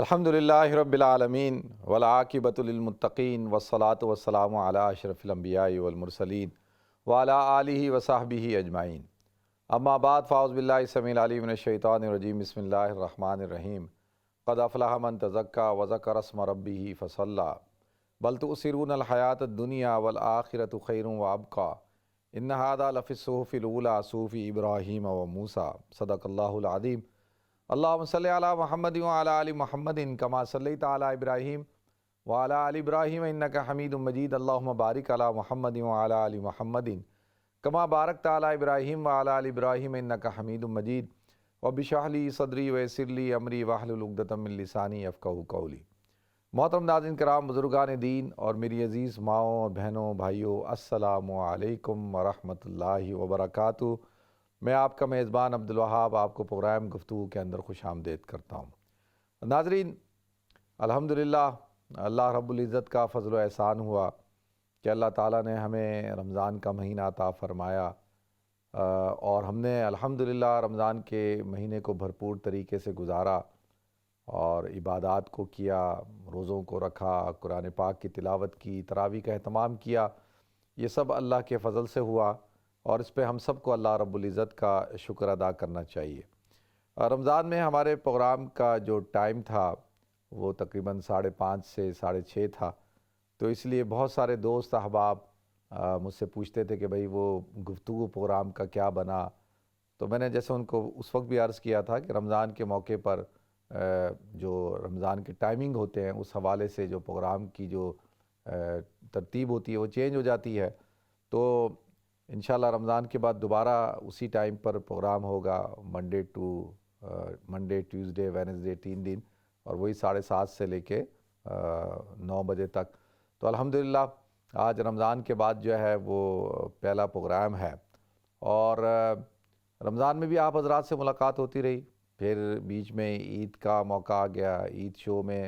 الحمدللہ رب العالمین والعاقبۃ للمتقین والصلاة والسلام علی اشرف الانبیاء والمرسلین وعلی آلہ وصحبہ اجمعین، اما بعد فاعوذ باللہ السمیع العلیم من الشیطان الرجیم، بسم اللہ الرحمن الرحیم۔ قد افلح من تزکیٰ وذکر اسم ربہ فصلی بل تؤثرون الحیاۃ الدنیا والآخرۃ خیر وابقیٰ ان ھذا لفی الصحف الاولیٰ صحف ابراہیم وموسیٰ، صدق اللہ العظیم۔ اللہم صلی علی محمد وعلی آل محمد کما صلیت علی ابراہیم وعلی آل ابراہیم انک حمید مجید، اللہم بارک علی محمد وعلی آل محمد کما بارکت علی ابراہیم وعلی آل ابراہیم انک حمید مجید، رب اشرح لی صدری ویسر لی امری واحلل عقدۃ من لسانی یفقہوا قولی۔ محترم ناظرین کرام، بزرگان دین اور میری عزیز ماؤں اور بہنوں بھائیوں، السلام علیکم ورحمۃ اللہ وبرکاتہ۔ میں آپ کا میزبان عبدالوہاب آپ کو پروگرام گفتگو کے اندر خوش آمدید کرتا ہوں۔ ناظرین، الحمدللہ اللہ رب العزت کا فضل و احسان ہوا کہ اللہ تعالیٰ نے ہمیں رمضان کا مہینہ عطا فرمایا، اور ہم نے الحمدللہ رمضان کے مہینے کو بھرپور طریقے سے گزارا اور عبادات کو کیا، روزوں کو رکھا، قرآن پاک کی تلاوت کی، تراویح کا اہتمام کیا۔ یہ سب اللہ کے فضل سے ہوا اور اس پہ ہم سب کو اللہ رب العزت کا شکر ادا کرنا چاہیے۔ رمضان میں ہمارے پروگرام کا جو ٹائم تھا وہ تقریباً 5:30 سے 6:30 تھا، تو اس لیے بہت سارے دوست احباب مجھ سے پوچھتے تھے کہ بھئی وہ گفتگو پروگرام کا کیا بنا، تو میں نے جیسے ان کو اس وقت بھی عرض کیا تھا کہ رمضان کے موقع پر جو رمضان کے ٹائمنگ ہوتے ہیں اس حوالے سے جو پروگرام کی جو ترتیب ہوتی ہے وہ چینج ہو جاتی ہے، تو انشاءاللہ رمضان کے بعد دوبارہ اسی ٹائم پر پروگرام ہوگا، منڈے ٹیوزڈے وینسڈے 3 دن، اور وہی 7:30 سے لے کے 9 بجے تک۔ تو الحمدللہ آج رمضان کے بعد جو ہے وہ پہلا پروگرام ہے، اور رمضان میں بھی آپ حضرات سے ملاقات ہوتی رہی، پھر بیچ میں عید کا موقع آ گیا، عید شو میں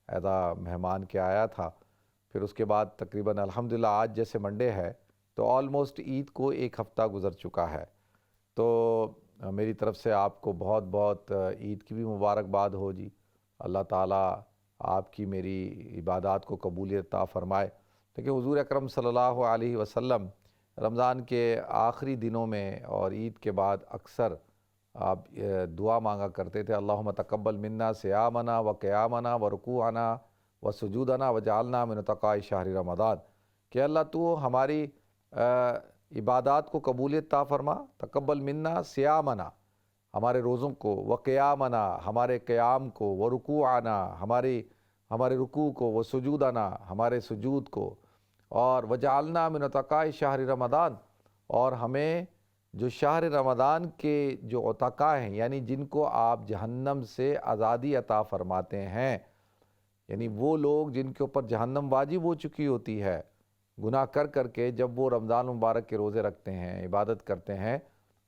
ایز مہمان کے آیا تھا، پھر اس کے بعد تقریباً الحمدللہ آج جیسے منڈے ہے تو آلموسٹ عید کو 1 ہفتہ گزر چکا ہے۔ تو میری طرف سے آپ کو بہت بہت عید کی بھی مبارکباد ہو جی۔ اللہ تعالیٰ آپ کی میری عبادات کو قبولیت عطا فرمائے۔ لیکن حضور اکرم صلی اللہ علیہ وسلم رمضان کے آخری دنوں میں اور عید کے بعد اکثر آپ دعا مانگا کرتے تھے، اللہم تقبل منا صیامنا و قیامنا و رکوعنا و سجودنا و جعلنا من اتقاء شہر رمضان، کہ اللہ تو ہماری عبادات کو قبولیت عطا فرما، تقبل منا صیامنا ہمارے روزوں کو، و قیامنا ہمارے قیام کو، و رکوعنا ہمارے رکوع کو، و سجودنا ہمارے سجود کو، اور وجعلنا من اتقاء شہر رمضان، اور ہمیں جو شہر رمضان کے جو عتقاء ہیں، یعنی جن کو آپ جہنم سے آزادی عطا فرماتے ہیں، یعنی وہ لوگ جن کے اوپر جہنم واجب ہو چکی ہوتی ہے گناہ کر کے، جب وہ رمضان مبارک کے روزے رکھتے ہیں، عبادت کرتے ہیں،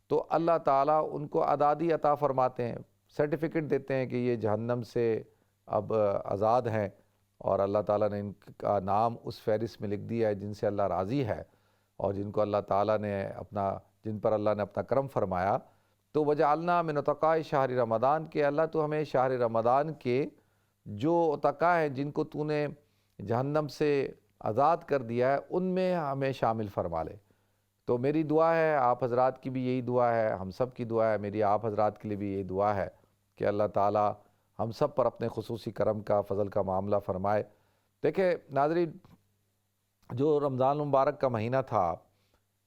تو اللہ تعالیٰ ان کو آزادی عطا فرماتے ہیں، سرٹیفکیٹ دیتے ہیں کہ یہ جہنم سے اب آزاد ہیں، اور اللہ تعالیٰ نے ان کا نام اس فہرست میں لکھ دیا ہے جن سے اللہ راضی ہے، اور جن کو اللہ تعالیٰ نے جن پر اللہ نے اپنا کرم فرمایا۔ تو وجعلنا من اتقاء شہر رمضان، کہ اللہ تو ہمیں شہر رمضان کے جو عتقاء ہیں جن کو تو نے جہنم سے آزاد کر دیا ہے ان میں ہمیں شامل فرما لے۔ تو میری دعا ہے، آپ حضرات کی بھی یہی دعا ہے، ہم سب کی دعا ہے، میری آپ حضرات کے لیے بھی یہی دعا ہے کہ اللہ تعالیٰ ہم سب پر اپنے خصوصی کرم کا فضل کا معاملہ فرمائے۔ دیکھیں ناظرین، جو رمضان المبارک کا مہینہ تھا،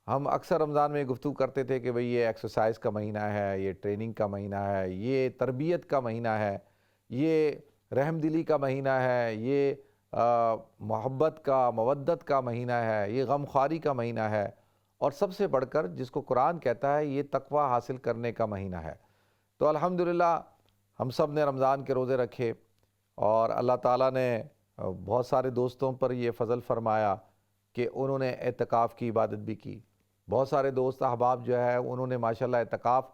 ہم اکثر رمضان میں گفتگو کرتے تھے کہ بھئی یہ ایکسرسائز کا مہینہ ہے، یہ ٹریننگ کا مہینہ ہے، یہ تربیت کا مہینہ ہے، یہ رحم دلی کا مہینہ ہے، یہ محبت کا مودت کا مہینہ ہے، یہ غم خواری کا مہینہ ہے، اور سب سے بڑھ کر جس کو قرآن کہتا ہے یہ تقوی حاصل کرنے کا مہینہ ہے۔ تو الحمدللہ ہم سب نے رمضان کے روزے رکھے، اور اللہ تعالیٰ نے بہت سارے دوستوں پر یہ فضل فرمایا کہ انہوں نے اعتکاف کی عبادت بھی کی۔ بہت سارے دوست احباب جو ہے انہوں نے ماشاءاللہ اعتکاف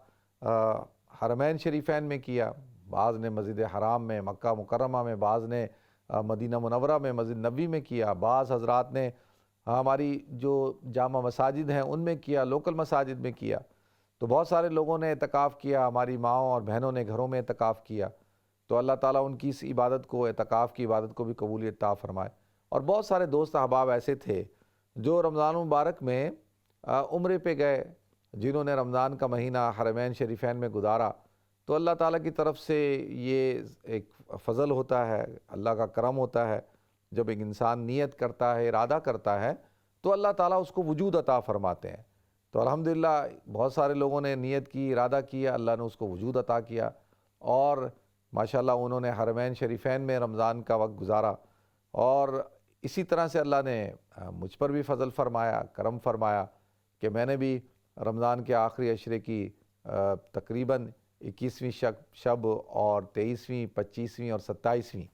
حرمین شریفین میں کیا، بعض نے مسجد حرام میں مکہ مکرمہ میں، بعض نے مدینہ منورہ میں مسجد نبوی میں کیا، بعض حضرات نے ہماری جو جامع مساجد ہیں ان میں کیا، لوکل مساجد میں کیا۔ تو بہت سارے لوگوں نے اعتکاف کیا، ہماری ماؤں اور بہنوں نے گھروں میں اعتکاف کیا۔ تو اللہ تعالیٰ ان کی اس عبادت کو، اعتکاف کی عبادت کو بھی قبولیت عطا فرمائے۔ اور بہت سارے دوست احباب ایسے تھے جو رمضان مبارک میں عمرے پہ گئے، جنہوں نے رمضان کا مہینہ حرمین شریفین میں گزارا، تو اللہ تعالیٰ کی طرف سے یہ ایک فضل ہوتا ہے، اللہ کا کرم ہوتا ہے۔ جب ایک انسان نیت کرتا ہے، ارادہ کرتا ہے، تو اللہ تعالیٰ اس کو وجود عطا فرماتے ہیں۔ تو الحمدللہ بہت سارے لوگوں نے نیت کی، ارادہ کیا، اللہ نے اس کو وجود عطا کیا، اور ماشاءاللہ انہوں نے حرمین شریفین میں رمضان کا وقت گزارا۔ اور اسی طرح سے اللہ نے مجھ پر بھی فضل فرمایا، کرم فرمایا کہ میں نے بھی رمضان کے آخری عشرے کی تقریباً 21ویں شب اور 23ویں، 25ویں اور 27ویں،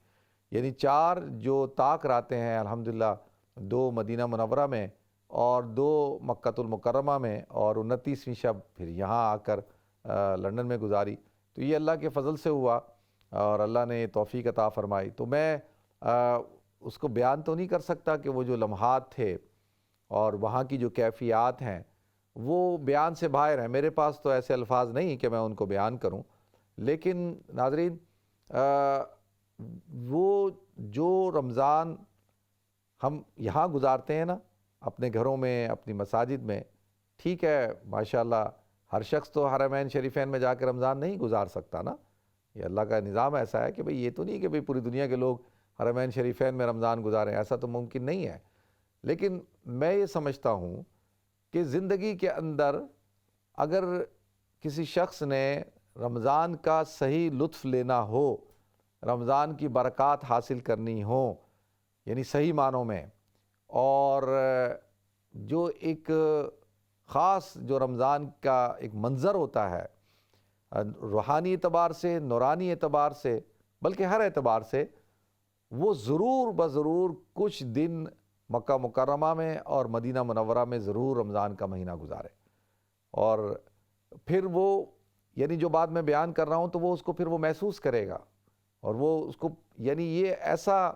یعنی 4 جو طاق راتیں ہیں الحمدللہ، 2 مدینہ منورہ میں اور 2 مکہ المکرمہ میں، اور 29ویں شب پھر یہاں آ کر لندن میں گزاری۔ تو یہ اللہ کے فضل سے ہوا اور اللہ نے توفیق عطا فرمائی۔ تو میں اس کو بیان تو نہیں کر سکتا کہ وہ جو لمحات تھے اور وہاں کی جو کیفیات ہیں وہ بیان سے باہر ہیں، میرے پاس تو ایسے الفاظ نہیں کہ میں ان کو بیان کروں۔ لیکن ناظرین، وہ جو رمضان ہم یہاں گزارتے ہیں نا، اپنے گھروں میں، اپنی مساجد میں، ٹھیک ہے ماشاءاللہ ہر شخص تو حرمین شریفین میں جا کے رمضان نہیں گزار سکتا نا، یہ اللہ کا نظام ایسا ہے کہ بھئی یہ تو نہیں کہ بھئی پوری دنیا کے لوگ حرمین شریفین میں رمضان گزاریں، ایسا تو ممکن نہیں ہے۔ لیکن میں یہ سمجھتا ہوں کہ زندگی کے اندر اگر کسی شخص نے رمضان کا صحیح لطف لینا ہو، رمضان کی برکات حاصل کرنی ہو، یعنی صحیح معنوں میں، اور جو ایک خاص جو رمضان کا ایک منظر ہوتا ہے روحانی اعتبار سے، نورانی اعتبار سے، بلکہ ہر اعتبار سے، وہ ضرور بضرور کچھ دن مکہ مکرمہ میں اور مدینہ منورہ میں ضرور رمضان کا مہینہ گزارے۔ اور پھر وہ یعنی جو بات میں بیان کر رہا ہوں تو وہ اس کو پھر وہ محسوس کرے گا، اور وہ اس کو یعنی یہ ایسا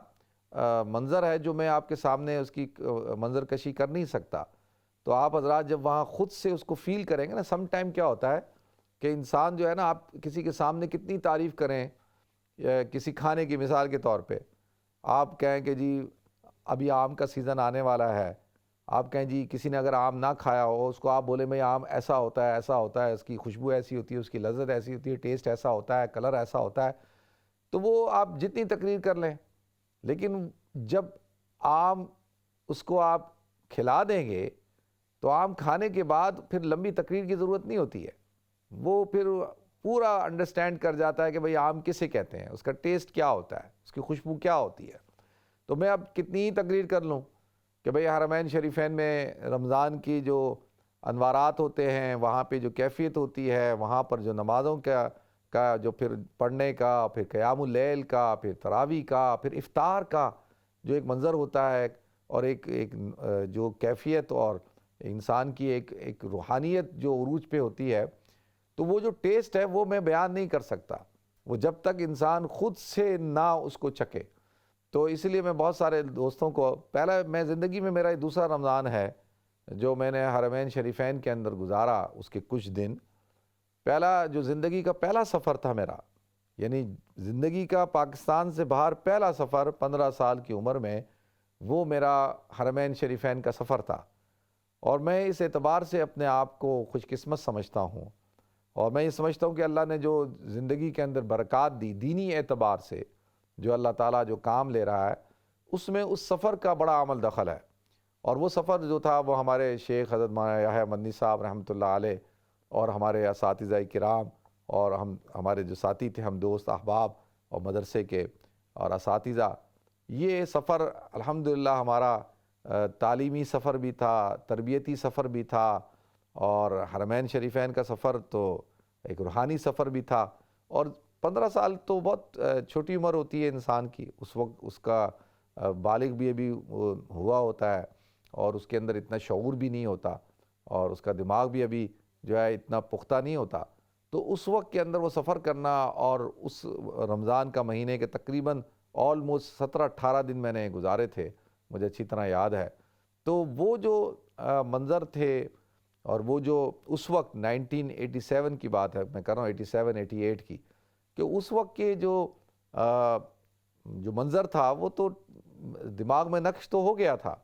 منظر ہے جو میں آپ کے سامنے اس کی منظر کشی کر نہیں سکتا۔ تو آپ حضرات جب وہاں خود سے اس کو فیل کریں گے نا، سم ٹائم کیا ہوتا ہے کہ انسان جو ہے نا، آپ کسی کے سامنے کتنی تعریف کریں، کسی کھانے کی مثال کے طور پہ آپ کہیں کہ جی ابھی آم کا سیزن آنے والا ہے، آپ کہیں جی کسی نے اگر آم نہ کھایا ہو اس کو آپ بولیں بھئی آم ایسا ہوتا ہے، ایسا ہوتا ہے، اس کی خوشبو ایسی ہوتی ہے، اس کی لذت ایسی ہوتی ہے، ٹیسٹ ایسا ہوتا ہے، کلر ایسا ہوتا ہے، تو وہ آپ جتنی تقریر کر لیں، لیکن جب آم اس کو آپ کھلا دیں گے تو آم کھانے کے بعد پھر لمبی تقریر کی ضرورت نہیں ہوتی ہے، وہ پھر پورا انڈرسٹینڈ کر جاتا ہے کہ بھئی آم کسے کہتے ہیں، اس کا ٹیسٹ کیا ہوتا ہے، اس کی خوشبو کیا ہوتی ہے۔ تو میں اب کتنی ہی تقریر کر لوں کہ بھئی حرمین شریفین میں رمضان کی جو انوارات ہوتے ہیں، وہاں پہ جو کیفیت ہوتی ہے، وہاں پر جو نمازوں کا جو پھر پڑھنے کا، پھر قیام اللیل کا، پھر تراویح کا، پھر افطار کا جو ایک منظر ہوتا ہے، اور ایک جو کیفیت اور انسان کی ایک روحانیت جو عروج پہ ہوتی ہے، تو وہ جو ٹیسٹ ہے وہ میں بیان نہیں کر سکتا، وہ جب تک انسان خود سے نہ اس کو چکے۔ تو اس لیے میں بہت سارے دوستوں کو، پہلا میں زندگی میں میرا یہ دوسرا رمضان ہے جو میں نے حرمین شریفین کے اندر گزارا، اس کے کچھ دن پہلا جو زندگی کا پہلا سفر تھا میرا، یعنی زندگی کا پاکستان سے باہر پہلا سفر 15 سال کی عمر میں، وہ میرا حرمین شریفین کا سفر تھا۔ اور میں اس اعتبار سے اپنے آپ کو خوش قسمت سمجھتا ہوں، اور میں یہ سمجھتا ہوں کہ اللہ نے جو زندگی کے اندر برکات دی دینی اعتبار سے، جو اللہ تعالیٰ جو کام لے رہا ہے، اس میں اس سفر کا بڑا عمل دخل ہے۔ اور وہ سفر جو تھا وہ ہمارے شیخ حضرت مولانا یحییٰ مدنی صاحب رحمۃ اللہ علیہ، اور ہمارے اساتذہ کرام، اور ہمارے جو ساتھی تھے، ہم دوست احباب اور مدرسے کے اور اساتذہ، یہ سفر الحمدللہ ہمارا تعلیمی سفر بھی تھا، تربیتی سفر بھی تھا، اور حرمین شریفین کا سفر تو ایک روحانی سفر بھی تھا۔ اور 15 سال تو بہت چھوٹی عمر ہوتی ہے انسان کی، اس وقت اس کا بالغ بھی ابھی ہوا ہوتا ہے، اور اس کے اندر اتنا شعور بھی نہیں ہوتا، اور اس کا دماغ بھی ابھی جو ہے اتنا پختہ نہیں ہوتا۔ تو اس وقت کے اندر وہ سفر کرنا، اور اس رمضان کا مہینے کے تقریباً آلموسٹ 17-18 دن میں نے گزارے تھے، مجھے اچھی طرح یاد ہے۔ تو وہ جو منظر تھے، اور وہ جو اس وقت 1987 کی بات ہے، میں کر رہا ہوں 87-88 کی، کہ اس وقت کے جو جو منظر تھا وہ تو دماغ میں نقش تو ہو گیا تھا.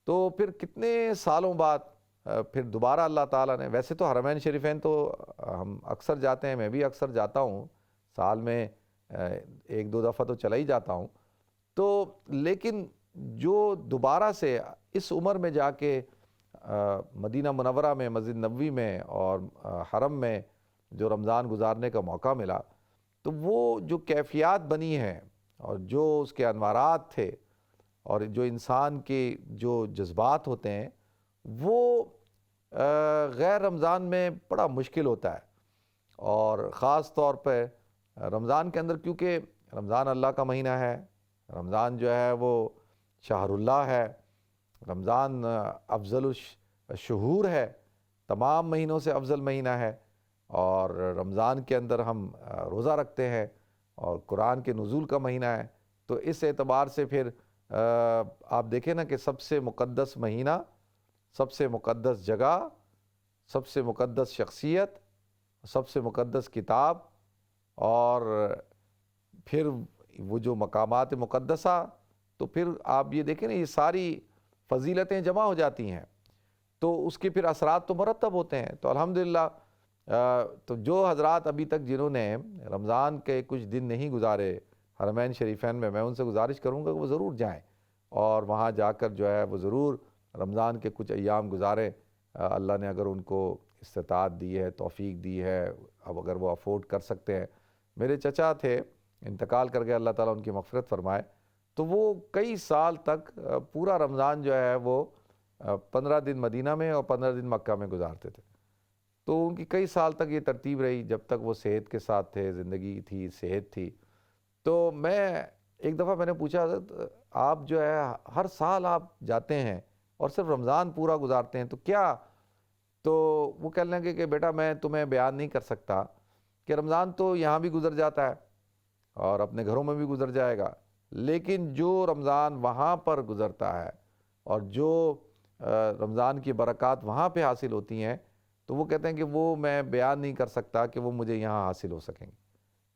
تو پھر کتنے سالوں بعد پھر دوبارہ اللہ تعالیٰ نے، ویسے تو حرمین شریفین تو ہم اکثر جاتے ہیں، میں بھی اکثر جاتا ہوں، سال میں ایک دو دفعہ تو چلا ہی جاتا ہوں. تو لیکن جو دوبارہ سے اس عمر میں جا کے مدینہ منورہ میں، مسجد نبوی میں اور حرم میں جو رمضان گزارنے کا موقع ملا، تو وہ جو کیفیات بنی ہیں اور جو اس کے انوارات تھے اور جو انسان کے جو جذبات ہوتے ہیں، وہ غیر رمضان میں بڑا مشکل ہوتا ہے. اور خاص طور پہ رمضان کے اندر، کیونکہ رمضان اللہ کا مہینہ ہے، رمضان جو ہے وہ شہر اللہ ہے، رمضان افضل الشہور ہے، تمام مہینوں سے افضل مہینہ ہے. اور رمضان کے اندر ہم روزہ رکھتے ہیں اور قرآن کے نزول کا مہینہ ہے. تو اس اعتبار سے پھر آپ دیکھیں نا کہ سب سے مقدس مہینہ، سب سے مقدس جگہ، سب سے مقدس شخصیت، سب سے مقدس کتاب، اور پھر وہ جو مقامات مقدسہ، تو پھر آپ یہ دیکھیں نا یہ ساری فضیلتیں جمع ہو جاتی ہیں، تو اس کے پھر اثرات تو مرتب ہوتے ہیں. تو الحمدللہ تو جو حضرات ابھی تک جنہوں نے رمضان کے کچھ دن نہیں گزارے حرمین شریفین میں ان سے گزارش کروں گا کہ وہ ضرور جائیں اور وہاں جا کر جو ہے وہ ضرور رمضان کے کچھ ایام گزاریں. اللہ نے اگر ان کو استطاعت دی ہے، توفیق دی ہے، اب اگر وہ افورڈ کر سکتے ہیں. میرے چچا تھے، انتقال کر گئے، اللہ تعالیٰ ان کی مغفرت فرمائے. تو وہ کئی سال تک پورا رمضان جو ہے وہ 15 دن مدینہ میں اور 15 دن مکہ میں گزارتے تھے. تو ان کی کئی سال تک یہ ترتیب رہی، جب تک وہ صحت کے ساتھ تھے، زندگی تھی، صحت تھی. تو میں ایک دفعہ میں نے پوچھا، حضرت آپ جو ہے ہر سال آپ جاتے ہیں اور صرف رمضان پورا گزارتے ہیں، تو کیا؟ تو وہ کہنے لگے کہ بیٹا میں تمہیں بیان نہیں کر سکتا کہ رمضان تو یہاں بھی گزر جاتا ہے اور اپنے گھروں میں بھی گزر جائے گا، لیکن جو رمضان وہاں پر گزرتا ہے اور جو رمضان کی برکات وہاں پہ حاصل ہوتی ہیں، تو وہ کہتے ہیں کہ وہ میں بیان نہیں کر سکتا کہ وہ مجھے یہاں حاصل ہو سکیں گے.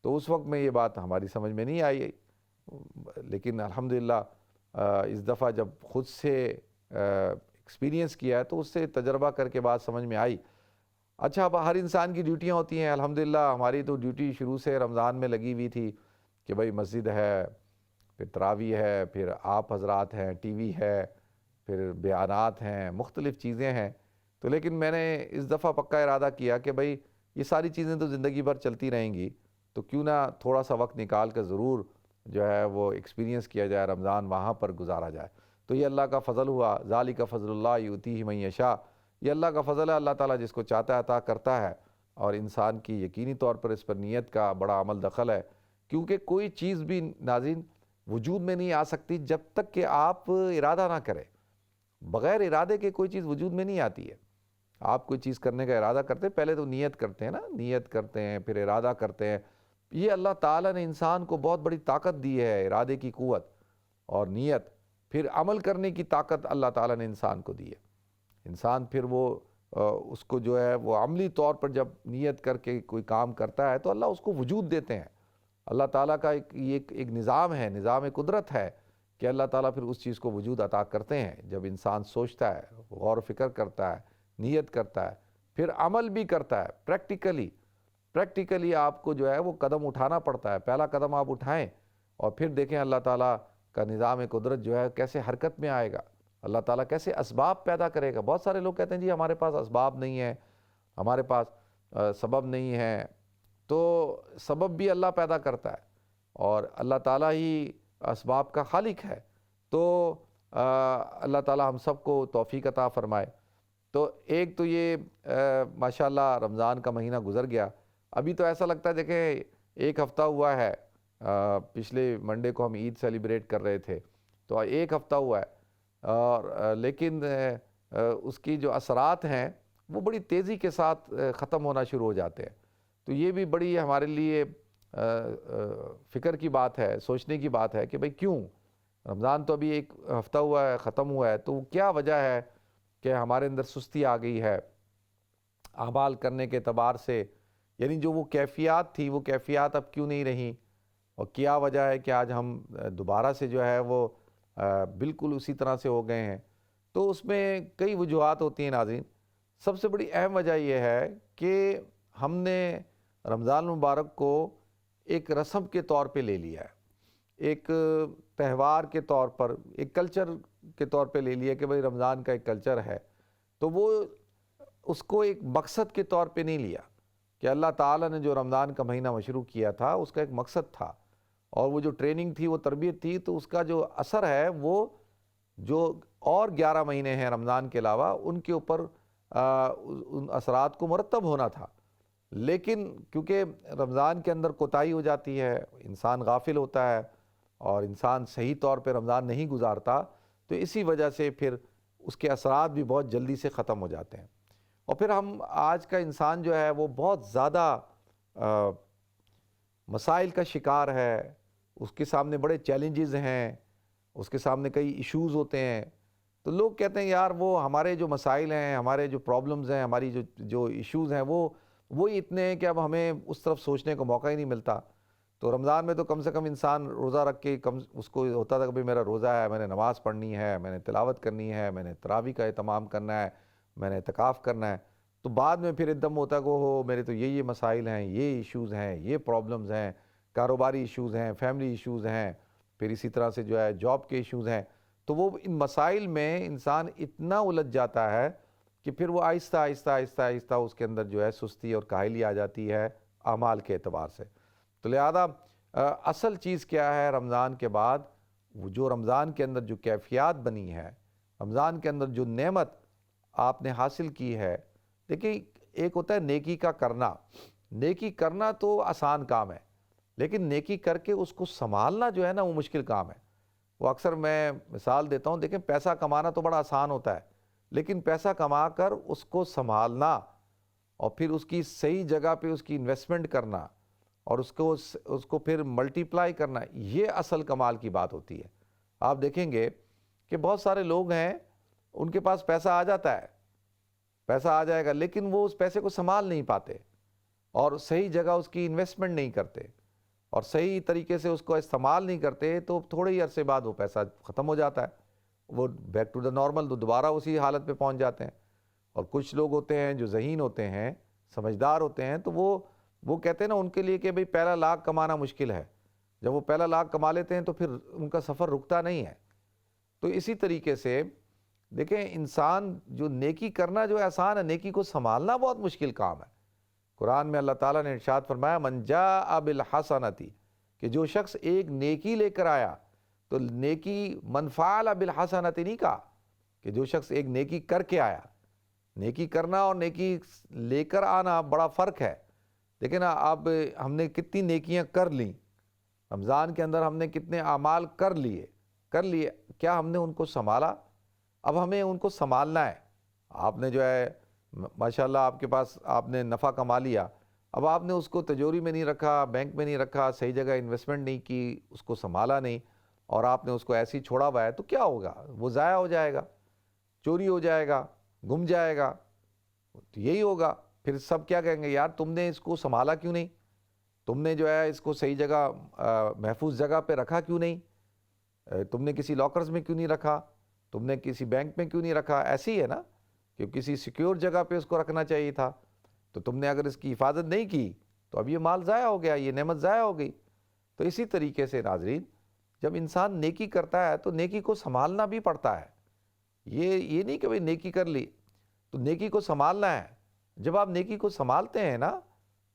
تو اس وقت میں یہ بات ہماری سمجھ میں نہیں آئی، لیکن الحمدللہ اس دفعہ جب خود سے ایکسپیرینس کیا ہے تو اس سے تجربہ کر کے بات سمجھ میں آئی. اچھا، اب ہر انسان کی ڈیوٹیاں ہوتی ہیں. الحمدللہ ہماری تو ڈیوٹی شروع سے رمضان میں لگی ہوئی تھی کہ بھائی مسجد ہے، پھر تراویح ہے، پھر آپ حضرات ہیں، ٹی وی ہے، پھر بیانات ہیں، مختلف چیزیں ہیں. تو لیکن میں نے اس دفعہ پکا ارادہ کیا کہ بھائی یہ ساری چیزیں تو زندگی بھر چلتی رہیں گی، تو کیوں نہ تھوڑا سا وقت نکال کر ضرور جو ہے وہ ایکسپیرینس کیا جائے، رمضان وہاں پر گزارا جائے. تو یہ اللہ کا فضل ہوا. ذالک فضل اللہ یؤتیہ من یشاء، یہ اللہ کا فضل ہے، اللہ تعالیٰ جس کو چاہتا ہے عطا کرتا ہے. اور انسان کی یقینی طور پر اس پر نیت کا بڑا عمل دخل ہے، کیونکہ کوئی چیز بھی ناظرین وجود میں نہیں آ سکتی جب تک کہ آپ ارادہ نہ کریں. بغیر ارادے کے کوئی چیز وجود میں نہیں آتی ہے. آپ کوئی چیز کرنے کا ارادہ کرتے ہیں، پہلے تو نیت کرتے ہیں نا، نیت کرتے ہیں، پھر ارادہ کرتے ہیں. یہ اللہ تعالیٰ نے انسان کو بہت بڑی طاقت دی ہے، ارادے کی قوت اور نیت. پھر عمل کرنے کی طاقت اللہ تعالیٰ نے انسان کو دی ہے. انسان پھر وہ اس کو جو ہے وہ عملی طور پر جب نیت کر کے کوئی کام کرتا ہے تو اللہ اس کو وجود دیتے ہیں. اللہ تعالیٰ کا ایک نظام ہے، نظام قدرت ہے کہ اللہ تعالیٰ پھر اس چیز کو وجود عطا کرتے ہیں. جب انسان سوچتا ہے، غور و فکر کرتا ہے، نیت کرتا ہے، پھر عمل بھی کرتا ہے. پریکٹیکلی آپ کو جو ہے وہ قدم اٹھانا پڑتا ہے. پہلا قدم آپ اٹھائیں اور پھر دیکھیں اللہ تعالیٰ کا نظام قدرت جو ہے کیسے حرکت میں آئے گا، اللہ تعالیٰ کیسے اسباب پیدا کرے گا. بہت سارے لوگ کہتے ہیں جی ہمارے پاس اسباب نہیں ہیں، ہمارے پاس سبب نہیں ہے. تو سبب بھی اللہ پیدا کرتا ہے اور اللہ تعالیٰ ہی اسباب کا خالق ہے. تو اللہ تعالیٰ ہم سب کو توفیق عطا فرمائے. تو ایک تو یہ ماشاءاللہ رمضان کا مہینہ گزر گیا. ابھی تو ایسا لگتا ہے دیکھیں ایک ہفتہ ہوا ہے، پچھلے منڈے کو ہم عید سیلیبریٹ کر رہے تھے، تو ایک ہفتہ ہوا ہے، اور لیکن اس کی جو اثرات ہیں وہ بڑی تیزی کے ساتھ ختم ہونا شروع ہو جاتے ہیں. تو یہ بھی بڑی ہمارے لیے فکر کی بات ہے، سوچنے کی بات ہے کہ بھئی کیوں رمضان تو ابھی ایک ہفتہ ہوا ہے، ختم ہوا ہے، تو کیا وجہ ہے کہ ہمارے اندر سستی آ گئی ہے اعمال کرنے کے اعتبار سے. یعنی جو وہ کیفیات تھی وہ کیفیات اب کیوں نہیں رہیں. اور کیا وجہ ہے کہ آج ہم دوبارہ سے جو ہے وہ بالکل اسی طرح سے ہو گئے ہیں؟ تو اس میں کئی وجوہات ہوتی ہیں ناظرین۔ سب سے بڑی اہم وجہ یہ ہے کہ ہم نے رمضان المبارک کو ایک رسم کے طور پہ لے لیا ہے، ایک تہوار کے طور پر، ایک کلچر کے طور پہ لے لیا کہ بھئی رمضان کا ایک کلچر ہے، تو وہ اس کو ایک مقصد کے طور پہ نہیں لیا کہ اللہ تعالیٰ نے جو رمضان کا مہینہ مشروع کیا تھا اس کا ایک مقصد تھا، اور وہ جو ٹریننگ تھی، وہ تربیت تھی، تو اس کا جو اثر ہے وہ جو اور 11 مہینے ہیں رمضان کے علاوہ ان کے اوپر ان اثرات کو مرتب ہونا تھا۔ لیکن کیونکہ رمضان کے اندر کوتاہی ہو جاتی ہے، انسان غافل ہوتا ہے اور انسان صحیح طور پہ رمضان نہیں گزارتا، تو اسی وجہ سے پھر اس کے اثرات بھی بہت جلدی سے ختم ہو جاتے ہیں۔ اور پھر ہم آج کا انسان جو ہے وہ بہت زیادہ مسائل کا شکار ہے، اس کے سامنے بڑے چیلنجز ہیں، اس کے سامنے کئی ایشوز ہوتے ہیں، تو لوگ کہتے ہیں یار وہ ہمارے جو مسائل ہیں، ہمارے جو پرابلمز ہیں، ہماری جو ایشوز ہیں وہ اتنے ہیں کہ اب ہمیں اس طرف سوچنے کا موقع ہی نہیں ملتا۔ تو رمضان میں تو کم سے کم انسان روزہ رکھ کے اس کو ہوتا تھا کہ میرا روزہ ہے، میں نے نماز پڑھنی ہے، میں نے تلاوت کرنی ہے، میں نے تراویح کا اہتمام کرنا ہے، میں نے اعتکاف کرنا ہے۔ تو بعد میں پھر ایک دم ہوتا ہے کہ ہو میرے تو یہ مسائل ہیں، یہ ایشوز ہیں، یہ پرابلمز ہیں، کاروباری ایشوز ہیں، فیملی ایشوز ہیں، پھر اسی طرح سے جو ہے جاب کے ایشوز ہیں۔ تو وہ ان مسائل میں انسان اتنا الجھ جاتا ہے کہ پھر وہ آہستہ آہستہ آہستہ آہستہ اس کے اندر جو ہے سستی اور کاہلی آ جاتی ہے اعمال کے اعتبار سے۔ تو لہذا اصل چیز کیا ہے رمضان کے بعد؟ وہ جو رمضان کے اندر جو کیفیات بنی ہے، رمضان کے اندر جو نعمت آپ نے حاصل کی ہے، دیکھیں ایک ہوتا ہے نیکی کا کرنا، نیکی کرنا تو آسان کام ہے، لیکن نیکی کر کے اس کو سنبھالنا جو ہے نا وہ مشکل کام ہے۔ وہ اکثر میں مثال دیتا ہوں، دیکھیں پیسہ کمانا تو بڑا آسان ہوتا ہے، لیکن پیسہ کما کر اس کو سنبھالنا اور پھر اس کی صحیح جگہ پہ اس کی انویسٹمنٹ کرنا اور اس کو پھر ملٹی پلائی کرنا، یہ اصل کمال کی بات ہوتی ہے۔ آپ دیکھیں گے کہ بہت سارے لوگ ہیں، ان کے پاس پیسہ آ جاتا ہے، پیسہ آ جائے گا، لیکن وہ اس پیسے کو سنبھال نہیں پاتے اور صحیح جگہ اس کی انویسٹمنٹ نہیں کرتے اور صحیح طریقے سے اس کو استعمال نہیں کرتے، تو تھوڑے ہی عرصے بعد وہ پیسہ ختم ہو جاتا ہے، وہ بیک ٹو دا نارمل، تو دوبارہ اسی حالت پہ پہنچ جاتے ہیں۔ اور کچھ لوگ ہوتے ہیں جو ذہین ہوتے ہیں، سمجھدار ہوتے ہیں، تو وہ کہتے ہیں نا ان کے لیے کہ بھئی پہلا لاکھ کمانا مشکل ہے، جب وہ پہلا لاکھ کما لیتے ہیں تو پھر ان کا سفر رکتا نہیں ہے۔ تو اسی طریقے سے دیکھیں انسان جو نیکی کرنا جو ہے آسان ہے، نیکی کو سنبھالنا بہت مشکل کام ہے۔ قرآن میں اللہ تعالیٰ نے ارشاد فرمایا من جاء بالحسنۃ، کہ جو شخص ایک نیکی لے کر آیا، تو نیکی من فعل بالحسنۃ نہیں کہا کہ جو شخص ایک نیکی کر کے آیا۔ نیکی کرنا اور نیکی لے کر آنا بڑا فرق ہے۔ دیکھیں نا اب ہم نے کتنی نیکیاں کر لیں رمضان کے اندر، ہم نے کتنے اعمال کر لیے، کیا ہم نے ان کو سنبھالا؟ اب ہمیں ان کو سنبھالنا ہے۔ آپ نے جو ہے ماشاءاللہ آپ کے پاس آپ نے نفع کما لیا، اب آپ نے اس کو تجوری میں نہیں رکھا، بینک میں نہیں رکھا، صحیح جگہ انویسٹمنٹ نہیں کی، اس کو سنبھالا نہیں، اور آپ نے اس کو ایسے ہی چھوڑا ہوا ہے، تو کیا ہوگا؟ وہ ضائع ہو جائے گا، چوری ہو جائے گا، گم جائے گا، تو یہی ہوگا۔ پھر سب کیا کہیں گے، یار تم نے اس کو سنبھالا کیوں نہیں؟ تم نے جو ہے اس کو صحیح جگہ محفوظ جگہ پہ رکھا کیوں نہیں؟ تم نے کسی لاکرز میں کیوں نہیں رکھا؟ تم نے کسی بینک میں کیوں نہیں رکھا؟ ایسی ہی ہے نا کہ کسی سیکیور جگہ پہ اس کو رکھنا چاہیے تھا، تو تم نے اگر اس کی حفاظت نہیں کی تو اب یہ مال ضائع ہو گیا، یہ نعمت ضائع ہو گئی۔ تو اسی طریقے سے ناظرین، جب انسان نیکی کرتا ہے تو نیکی کو سنبھالنا بھی پڑتا ہے۔ یہ نہیں کہ بھئی نیکی کر لی، تو نیکی کو سنبھالنا ہے۔ جب آپ نیکی کو سنبھالتے ہیں نا،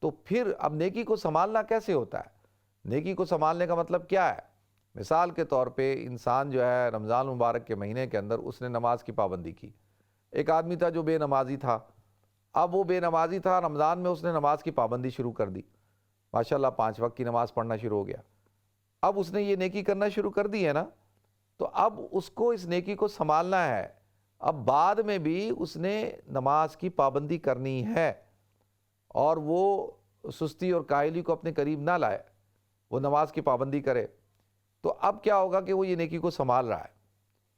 تو پھر اب نیکی کو سنبھالنا کیسے ہوتا ہے؟ نیکی کو سنبھالنے کا مطلب کیا ہے؟ مثال کے طور پہ انسان جو ہے رمضان مبارک کے مہینے کے اندر اس نے نماز کی پابندی کی۔ ایک آدمی تھا جو بے نمازی تھا، اب وہ بے نمازی تھا، رمضان میں اس نے نماز کی پابندی شروع کر دی، ماشاءاللہ 5 وقت کی نماز پڑھنا شروع ہو گیا۔ اب اس نے یہ نیکی کرنا شروع کر دی ہے نا، تو اب اس کو اس نیکی کو سنبھالنا ہے۔ اب بعد میں بھی اس نے نماز کی پابندی کرنی ہے، اور وہ سستی اور کاہلی کو اپنے قریب نہ لائے، وہ نماز کی پابندی کرے۔ تو اب کیا ہوگا کہ وہ یہ نیکی کو سنبھال رہا ہے۔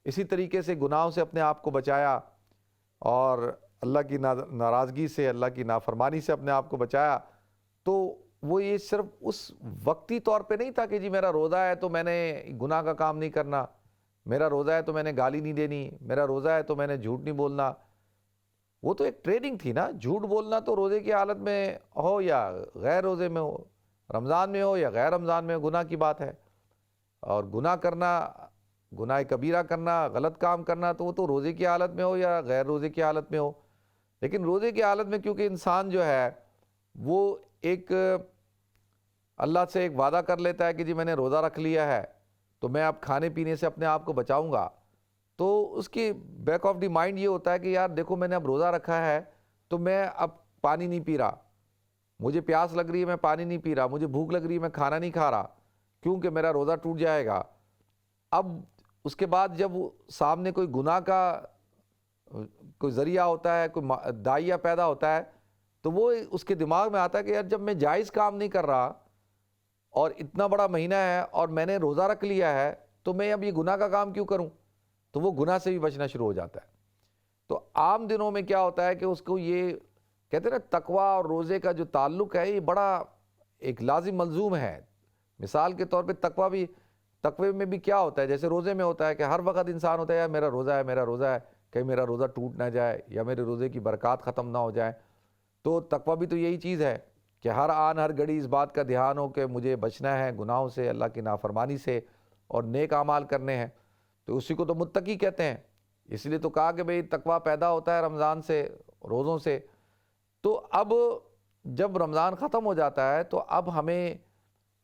اسی طریقے سے گناہوں سے اپنے آپ کو بچایا اور اللہ کی ناراضگی سے، اللہ کی نافرمانی سے اپنے آپ کو بچایا، تو وہ یہ صرف اس وقتی طور پہ نہیں تھا کہ جی میرا روزہ ہے تو میں نے گناہ کا کام نہیں کرنا، میرا روزہ ہے تو میں نے گالی نہیں دینی، میرا روزہ ہے تو میں نے جھوٹ نہیں بولنا. وہ تو ایک ٹریننگ تھی نا. جھوٹ بولنا تو روزے کی حالت میں ہو یا غیر روزے میں ہو، رمضان میں ہو یا غیر رمضان میں ہو، گناہ کی بات ہے. اور گناہ کرنا، گناہ کبیرہ کرنا، غلط کام کرنا، تو وہ تو روزے کی حالت میں ہو یا غیر روزے کی حالت میں ہو. لیکن روزے کی حالت میں کیونکہ انسان جو ہے وہ ایک اللہ سے ایک وعدہ کر لیتا ہے کہ جی میں نے روزہ رکھ لیا ہے تو میں اب کھانے پینے سے اپنے آپ کو بچاؤں گا، تو اس کی بیک آف دی مائنڈ یہ ہوتا ہے کہ یار دیکھو میں نے اب روزہ رکھا ہے تو میں اب پانی نہیں پی رہا، مجھے پیاس لگ رہی ہے میں پانی نہیں پی رہا، مجھے بھوک لگ رہی ہے میں کھانا نہیں کھا رہا کیونکہ میرا روزہ ٹوٹ جائے گا. اب اس کے بعد جب سامنے کوئی گناہ کا کوئی ذریعہ ہوتا ہے، کوئی داعیہ پیدا ہوتا ہے، تو وہ اس کے دماغ میں آتا ہے کہ یار جب میں جائز کام نہیں کر رہا اور اتنا بڑا مہینہ ہے اور میں نے روزہ رکھ لیا ہے تو میں اب یہ گناہ کا کام کیوں کروں. تو وہ گناہ سے بھی بچنا شروع ہو جاتا ہے. تو عام دنوں میں کیا ہوتا ہے کہ اس کو یہ کہتے ہیں نا تقویٰ اور روزے کا جو تعلق ہے یہ بڑا ایک لازم ملزوم ہے. مثال کے طور پہ تقوی میں بھی کیا ہوتا ہے، جیسے روزے میں ہوتا ہے کہ ہر وقت انسان ہوتا ہے یار میرا روزہ ہے میرا روزہ ہے، کہیں میرا روزہ ٹوٹ نہ جائے یا میرے روزے کی برکات ختم نہ ہو جائے. تو تقویٰ بھی تو یہی چیز ہے کہ ہر آن ہر گھڑی اس بات کا دھیان ہو کہ مجھے بچنا ہے گناہوں سے، اللہ کی نافرمانی سے، اور نیک اعمال کرنے ہیں. تو اسی کو تو متقی کہتے ہیں. اس لیے تو کہا کہ بھئی تقویٰ پیدا ہوتا ہے رمضان سے، روزوں سے. تو اب جب رمضان ختم ہو جاتا ہے تو اب ہمیں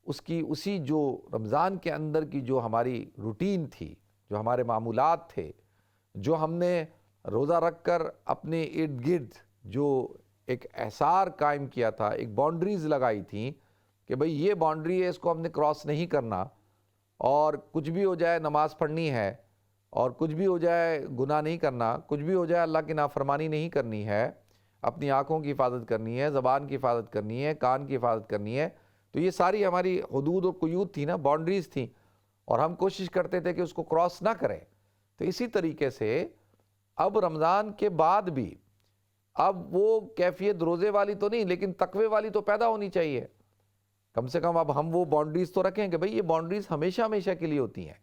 اسی جو رمضان کے اندر کی جو ہماری روٹین تھی، جو ہمارے معمولات تھے، جو ہم نے روزہ رکھ کر اپنے ارد گرد جو ایک احصار قائم کیا تھا، ایک باؤنڈریز لگائی تھیں کہ بھئی یہ باؤنڈری ہے، اس کو ہم نے کراس نہیں کرنا، اور کچھ بھی ہو جائے نماز پڑھنی ہے، اور کچھ بھی ہو جائے گناہ نہیں کرنا، کچھ بھی ہو جائے اللہ کی نافرمانی نہیں کرنی ہے، اپنی آنکھوں کی حفاظت کرنی ہے، زبان کی حفاظت کرنی ہے، کان کی حفاظت کرنی ہے. تو یہ ساری ہماری حدود اور قیود تھی نا، باؤنڈریز تھیں، اور ہم کوشش کرتے تھے کہ اس کو کراس نہ کریں. تو اسی طریقے سے اب رمضان کے بعد بھی اب وہ کیفیت روزے والی تو نہیں لیکن تقوی والی تو پیدا ہونی چاہیے. کم سے کم اب ہم وہ باؤنڈریز تو رکھیں کہ بھئی یہ باؤنڈریز ہمیشہ ہمیشہ کے لیے ہوتی ہیں،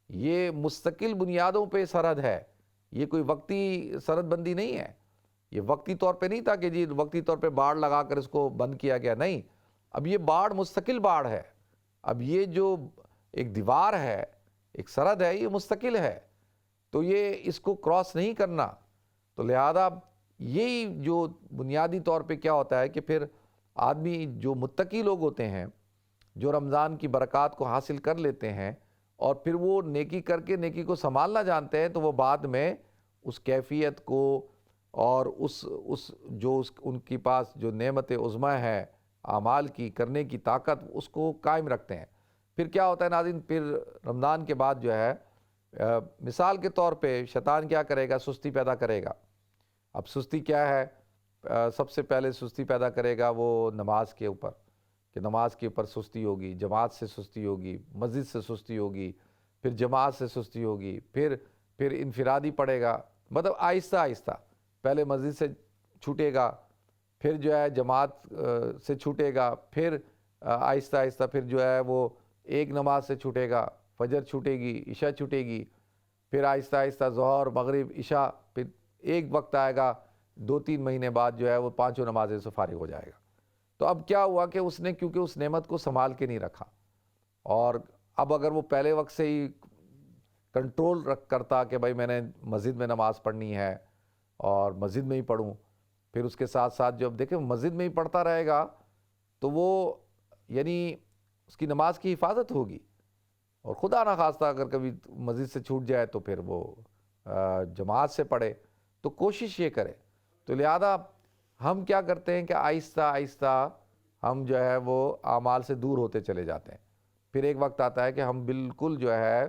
یہ مستقل بنیادوں پہ سرحد ہے، یہ کوئی وقتی سرحد بندی نہیں ہے. یہ وقتی طور پہ نہیں تھا کہ جی وقتی طور پہ باڑ لگا کر اس کو بند کیا گیا، نہیں. اب یہ باڑ مستقل باڑ ہے. اب یہ جو ایک دیوار ہے، ایک سرحد ہے، یہ مستقل ہے. تو یہ اس کو کراس نہیں کرنا. تو لہذا یہی جو بنیادی طور پہ کیا ہوتا ہے کہ پھر آدمی جو متقی لوگ ہوتے ہیں، جو رمضان کی برکات کو حاصل کر لیتے ہیں اور پھر وہ نیکی کر کے نیکی کو سنبھالنا جانتے ہیں، تو وہ بعد میں اس کیفیت کو اور ان کے پاس جو نعمت عظمیٰ ہے اعمال کی کرنے کی طاقت، اس کو قائم رکھتے ہیں. پھر کیا ہوتا ہے ناظرین، پھر رمضان کے بعد جو ہے مثال کے طور پہ شیطان کیا کرے گا، سستی پیدا کرے گا. اب سستی کیا ہے؟ سب سے پہلے سستی پیدا کرے گا وہ نماز کے اوپر، کہ نماز کے اوپر سستی ہوگی، جماعت سے سستی ہوگی، مسجد سے سستی ہوگی، پھر جماعت سے سستی ہوگی، پھر انفرادی پڑے گا. مطلب آہستہ آہستہ پہلے مسجد سے چھوٹے گا، پھر جو ہے جماعت سے چھوٹے گا، پھر آہستہ آہستہ پھر جو ہے وہ ایک نماز سے چھوٹے گا، فجر چھوٹے گی، عشاء چھوٹے گی، پھر آہستہ آہستہ ظہر، مغرب، عشاء، پھر ایک وقت آئے گا 2-3 مہینے بعد جو ہے وہ 5 نمازیں سے فارغ ہو جائے گا. تو اب کیا ہوا کہ اس نے کیونکہ اس نعمت کو سنبھال کے نہیں رکھا، اور اب اگر وہ پہلے وقت سے ہی کنٹرول کرتا کہ بھائی میں نے مسجد میں نماز پڑھنی ہے اور مسجد میں ہی پڑھوں، پھر اس کے ساتھ ساتھ جو اب دیکھیں مسجد میں ہی پڑھتا رہے گا تو وہ یعنی اس کی نماز کی حفاظت ہوگی. اور خدا نخواستہ اگر کبھی مسجد سے چھوٹ جائے تو پھر وہ جماعت سے پڑھے. تو کوشش یہ کرے. تو لہذا ہم کیا کرتے ہیں کہ آہستہ آہستہ ہم جو ہے وہ اعمال سے دور ہوتے چلے جاتے ہیں. پھر ایک وقت آتا ہے کہ ہم بالکل جو ہے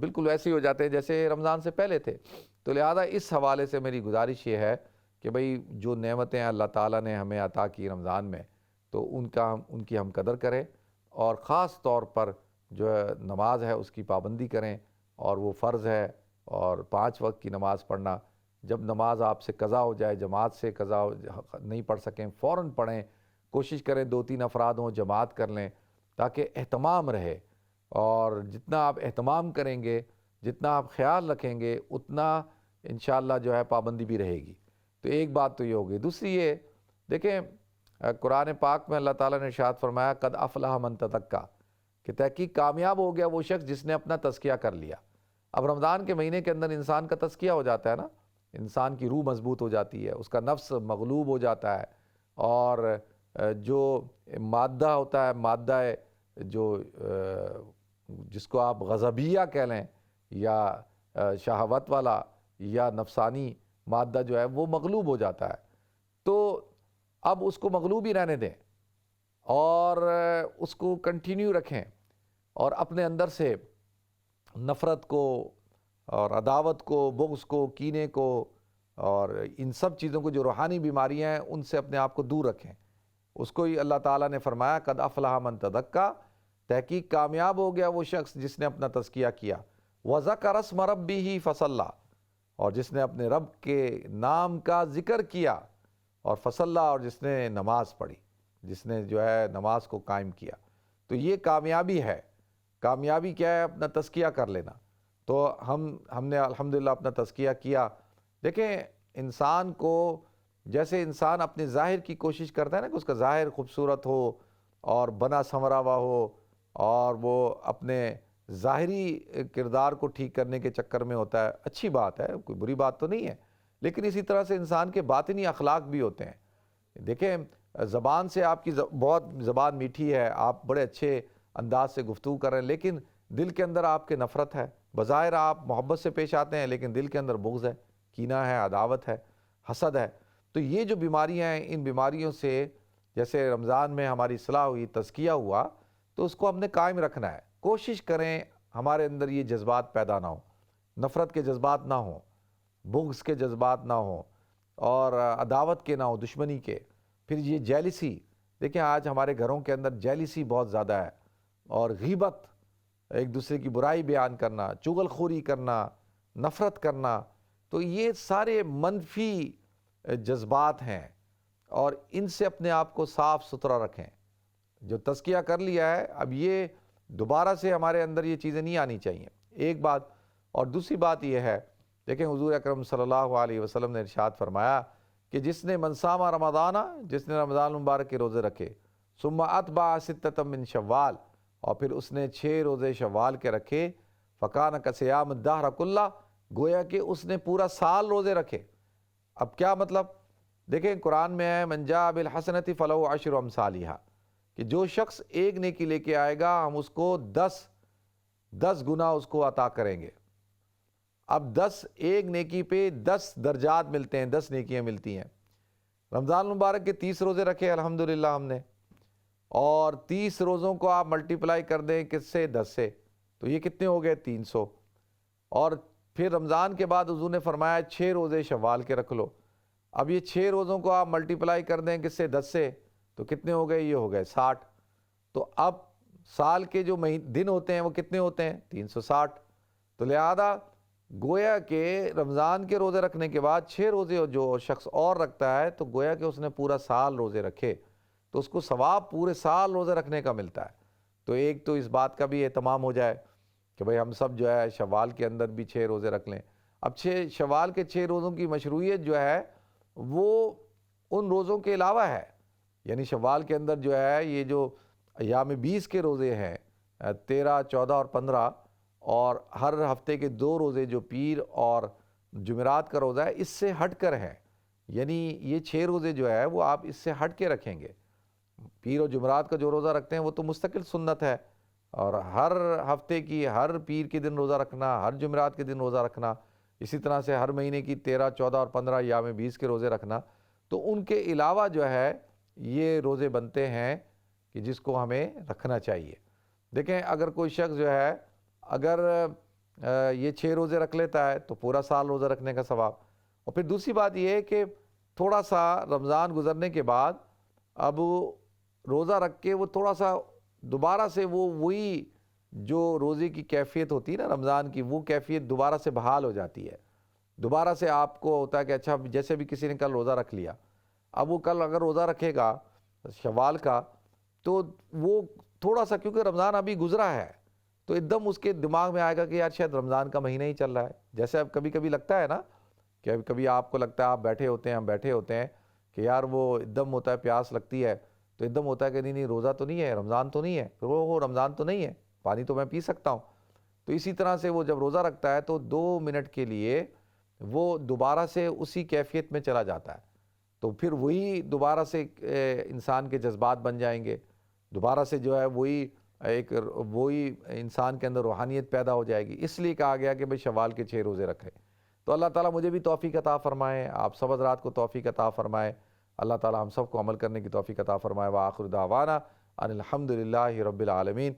بالکل ویسے ہی ہو جاتے ہیں جیسے رمضان سے پہلے تھے. تو لہذا اس حوالے سے میری گزارش یہ ہے کہ بھئی جو نعمتیں اللہ تعالیٰ نے ہمیں عطا کی رمضان میں، تو ان کی ہم قدر کریں، اور خاص طور پر جو ہے نماز ہے اس کی پابندی کریں، اور وہ فرض ہے. اور 5 وقت کی نماز پڑھنا، جب نماز آپ سے قضا ہو جائے، جماعت سے قضا نہیں پڑھ سکیں، فوراً پڑھیں. کوشش کریں 2-3 افراد ہوں، جماعت کر لیں تاکہ اہتمام رہے، اور جتنا آپ اہتمام کریں گے، جتنا آپ خیال رکھیں گے، اتنا انشاءاللہ جو ہے پابندی بھی رہے گی۔ تو ایک بات تو یہ ہوگی۔ دوسری یہ دیکھیں، قرآن پاک میں اللہ تعالیٰ نے ارشاد فرمایا قد افلح من تزکیٰ، کہ تحقیق کامیاب ہو گیا وہ شخص جس نے اپنا تزکیہ کر لیا۔ اب رمضان کے مہینے کے اندر انسان کا تزکیہ ہو جاتا ہے نا، انسان کی روح مضبوط ہو جاتی ہے، اس کا نفس مغلوب ہو جاتا ہے، اور جو مادہ ہوتا ہے، مادہ جو جس کو آپ غضبیہ کہہ لیں، یا شہوت والا یا نفسانی مادہ جو ہے وہ مغلوب ہو جاتا ہے۔ تو اب اس کو مغلوب ہی رہنے دیں، اور اس کو کنٹینیو رکھیں، اور اپنے اندر سے نفرت کو اور عداوت کو، بغض کو، کینے کو، اور ان سب چیزوں کو جو روحانی بیماریاں ہیں ان سے اپنے آپ کو دور رکھیں۔ اس کو ہی اللہ تعالیٰ نے فرمایا قد افلح من تزکیٰ، تحقیق کامیاب ہو گیا وہ شخص جس نے اپنا تزکیہ کیا۔ وَذَكَرَ اسْمَ رَبِّهِ فَصَلَّى، اور جس نے اپنے رب کے نام کا ذکر کیا اور فصلہ، اور جس نے نماز پڑھی، جس نے جو ہے نماز کو قائم کیا۔ تو یہ کامیابی ہے۔ کامیابی کیا ہے؟ اپنا تزکیہ کر لینا۔ تو ہم نے الحمدللہ اپنا تزکیہ کیا۔ دیکھیں، انسان کو جیسے انسان اپنے ظاہر کی کوشش کرتا ہے نا کہ اس کا ظاہر خوبصورت ہو اور بنا سنورا ہوا ہو، اور وہ اپنے ظاہری کردار کو ٹھیک کرنے کے چکر میں ہوتا ہے، اچھی بات ہے، کوئی بری بات تو نہیں ہے، لیکن اسی طرح سے انسان کے باطنی اخلاق بھی ہوتے ہیں۔ دیکھیں، زبان سے آپ کی بہت زبان میٹھی ہے، آپ بڑے اچھے انداز سے گفتگو کر رہے ہیں، لیکن دل کے اندر آپ کے نفرت ہے۔ بظاہر آپ محبت سے پیش آتے ہیں، لیکن دل کے اندر بغض ہے، کینہ ہے، عداوت ہے، حسد ہے۔ تو یہ جو بیماریاں ہیں، ان بیماریوں سے جیسے رمضان میں ہماری اصلاح ہوئی، تزکیہ ہوا، تو اس کو ہم نے قائم رکھنا ہے۔ کوشش کریں ہمارے اندر یہ جذبات پیدا نہ ہوں، نفرت کے جذبات نہ ہوں، بغض کے جذبات نہ ہوں، اور عداوت کے نہ ہوں، دشمنی کے۔ پھر یہ جیلسی، دیکھیں آج ہمارے گھروں کے اندر جیلسی بہت زیادہ ہے، اور غیبت، ایک دوسرے کی برائی بیان کرنا، چغل خوری کرنا، نفرت کرنا، تو یہ سارے منفی جذبات ہیں، اور ان سے اپنے آپ کو صاف ستھرا رکھیں۔ جو تزکیہ کر لیا ہے، اب یہ دوبارہ سے ہمارے اندر یہ چیزیں نہیں آنی چاہیے، ایک بات۔ اور دوسری بات یہ ہے، دیکھیں حضور اکرم صلی اللہ علیہ وسلم نے ارشاد فرمایا کہ جس نے من صام رمضان، جس نے رمضان المبارک کے روزے رکھے، ثم اتبع ستۃ من شوال، اور پھر اس نے 6 روزے شوال کے رکھے، فکان کصیام الدہر کلہ، گویا کہ اس نے پورا سال روزے رکھے۔ اب کیا مطلب؟ دیکھیں قرآن میں ہے من جاء بالحسنۃ فلہ عشر امثالھا، کہ جو شخص ایک نیکی لے کے آئے گا ہم اس کو 10 گنا اس کو عطا کریں گے۔ اب ایک نیکی پہ 10 درجات ملتے ہیں، 10 نیکیاں ملتی ہیں۔ رمضان المبارک کے 30 روزے رکھے الحمدللہ ہم نے، اور 30 روزوں کو آپ ملٹیپلائی کر دیں کس سے؟ 10 سے، تو یہ کتنے ہو گئے؟ 300۔ اور پھر رمضان کے بعد حضور نے فرمایا 6 روزے شوال کے رکھ لو۔ اب یہ 6 روزوں کو آپ ملٹیپلائی کر دیں کس سے؟ 10 سے، تو کتنے ہو گئے؟ یہ ہو گئے 60۔ تو اب سال کے جو دن ہوتے ہیں وہ کتنے ہوتے ہیں؟ 360۔ تو لہذا گویا کہ رمضان کے روزے رکھنے کے بعد 6 روزے جو شخص اور رکھتا ہے تو گویا کہ اس نے پورا سال روزے رکھے، تو اس کو ثواب پورے سال روزے رکھنے کا ملتا ہے۔ تو ایک تو اس بات کا بھی اہتمام ہو جائے کہ بھئی ہم سب جو ہے شوال کے اندر بھی 6 روزے رکھ لیں۔ اب شوال کے 6 روزوں کی مشروعیت جو ہے وہ ان روزوں کے علاوہ ہے، یعنی شوال کے اندر جو ہے یہ جو ایام 20 کے روزے ہیں، 13، 14 اور 15، اور ہر ہفتے کے 2 روزے جو پیر اور جمعرات کا روزہ ہے اس سے ہٹ کر ہیں، یعنی یہ 6 روزے جو ہے وہ آپ اس سے ہٹ کے رکھیں گے۔ پیر اور جمعرات کا جو روزہ رکھتے ہیں وہ تو مستقل سنت ہے، اور ہر ہفتے کی ہر پیر کے دن روزہ رکھنا، ہر جمعرات کے دن روزہ رکھنا، اسی طرح سے ہر مہینے کی 13، 14 اور 15 ایام 20 کے روزے رکھنا، تو ان کے علاوہ جو ہے یہ روزے بنتے ہیں کہ جس کو ہمیں رکھنا چاہیے۔ دیکھیں اگر کوئی شخص جو ہے اگر یہ 6 روزے رکھ لیتا ہے تو پورا سال روزہ رکھنے کا ثواب۔ اور پھر دوسری بات یہ ہے کہ تھوڑا سا رمضان گزرنے کے بعد اب روزہ رکھ کے وہ تھوڑا سا دوبارہ سے وہی جو روزے کی کیفیت ہوتی ہے نا رمضان کی، وہ کیفیت دوبارہ سے بحال ہو جاتی ہے۔ دوبارہ سے آپ کو ہوتا ہے کہ اچھا جیسے بھی کسی نے کل روزہ رکھ لیا، اب وہ کل اگر روزہ رکھے گا شوال کا، تو وہ تھوڑا سا، کیونکہ رمضان ابھی گزرا ہے، تو ایک دم اس کے دماغ میں آئے گا کہ یار شاید رمضان کا مہینہ ہی چل رہا ہے. جیسے اب کبھی کبھی لگتا ہے نا کہ کبھی آپ کو لگتا ہے آپ بیٹھے ہوتے ہیں، ہم بیٹھے ہوتے ہیں کہ یار وہ ایک دم ہوتا ہے پیاس لگتی ہے، تو ایک دم ہوتا ہے کہ نہیں روزہ تو نہیں ہے، رمضان تو نہیں ہے، پھر وہ رمضان تو نہیں ہے، پانی تو میں پی سکتا ہوں. تو اسی طرح سے وہ جب روزہ رکھتا ہے تو 2 منٹ کے لیے وہ دوبارہ سے اسی کیفیت میں چلا جاتا ہے، تو پھر وہی دوبارہ سے انسان کے جذبات بن جائیں گے، دوبارہ سے جو ہے وہی انسان کے اندر روحانیت پیدا ہو جائے گی. اس لیے کہا گیا کہ بھئی شوال کے 6 روزے رکھیں. تو اللہ تعالیٰ مجھے بھی توفیق عطا فرمائے، آپ سب حضرات کو توفیق عطا فرمائے. اللہ تعالیٰ ہم سب کو عمل کرنے کی توفیق عطا فرمائے. وآخر دعوانا ان الحمد للہ رب العالمین.